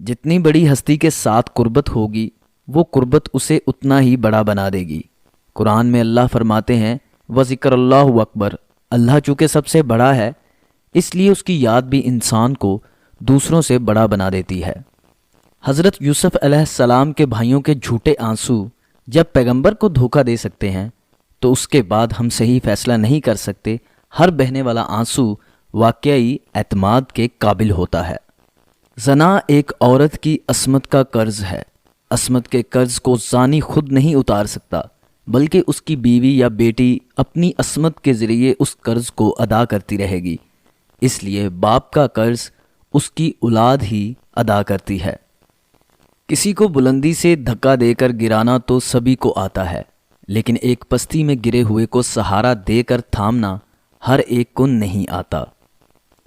جتنی بڑی ہستی کے ساتھ قربت ہوگی وہ قربت اسے اتنا ہی بڑا بنا دے گی۔ قرآن میں اللہ فرماتے ہیں وَذِكْرُ اللَّهُ اکبر، اللہ چونکہ سب سے بڑا ہے اس لیے اس کی یاد بھی انسان کو دوسروں سے بڑا بنا دیتی ہے۔ حضرت یوسف علیہ السلام کے بھائیوں کے جھوٹے آنسو جب پیغمبر کو دھوکہ دے سکتے ہیں تو اس کے بعد ہم صحیح فیصلہ نہیں کر سکتے۔ ہر بہنے والا آنسو واقعی اعتماد کے قابل ہوتا ہے۔ زنا ایک عورت کی عصمت کا قرض ہے۔ عصمت کے قرض کو زانی خود نہیں اتار سکتا بلکہ اس کی بیوی یا بیٹی اپنی عصمت کے ذریعے اس قرض کو ادا کرتی رہے گی۔ اس لیے باپ کا قرض اس کی اولاد ہی ادا کرتی ہے۔ کسی کو بلندی سے دھکا دے کر گرانا تو سبھی کو آتا ہے، لیکن ایک پستی میں گرے ہوئے کو سہارا دے کر تھامنا ہر ایک کو نہیں آتا۔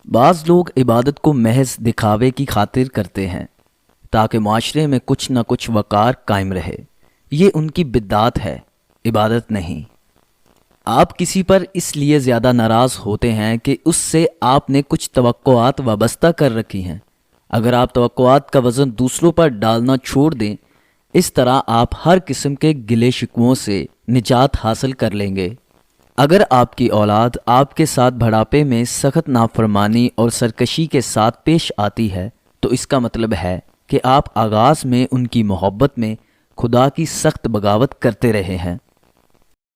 بعض لوگ عبادت کو محض دکھاوے کی خاطر کرتے ہیں تاکہ معاشرے میں کچھ نہ کچھ وقار قائم رہے۔ یہ ان کی بدعت ہے، عبادت نہیں۔ آپ کسی پر اس لیے زیادہ ناراض ہوتے ہیں کہ اس سے آپ نے کچھ توقعات وابستہ کر رکھی ہیں۔ اگر آپ توقعات کا وزن دوسروں پر ڈالنا چھوڑ دیں، اس طرح آپ ہر قسم کے گلے شکووں سے نجات حاصل کر لیں گے۔ اگر آپ کی اولاد آپ کے ساتھ بڑھاپے میں سخت نافرمانی اور سرکشی کے ساتھ پیش آتی ہے تو اس کا مطلب ہے کہ آپ آغاز میں ان کی محبت میں خدا کی سخت بغاوت کرتے رہے ہیں۔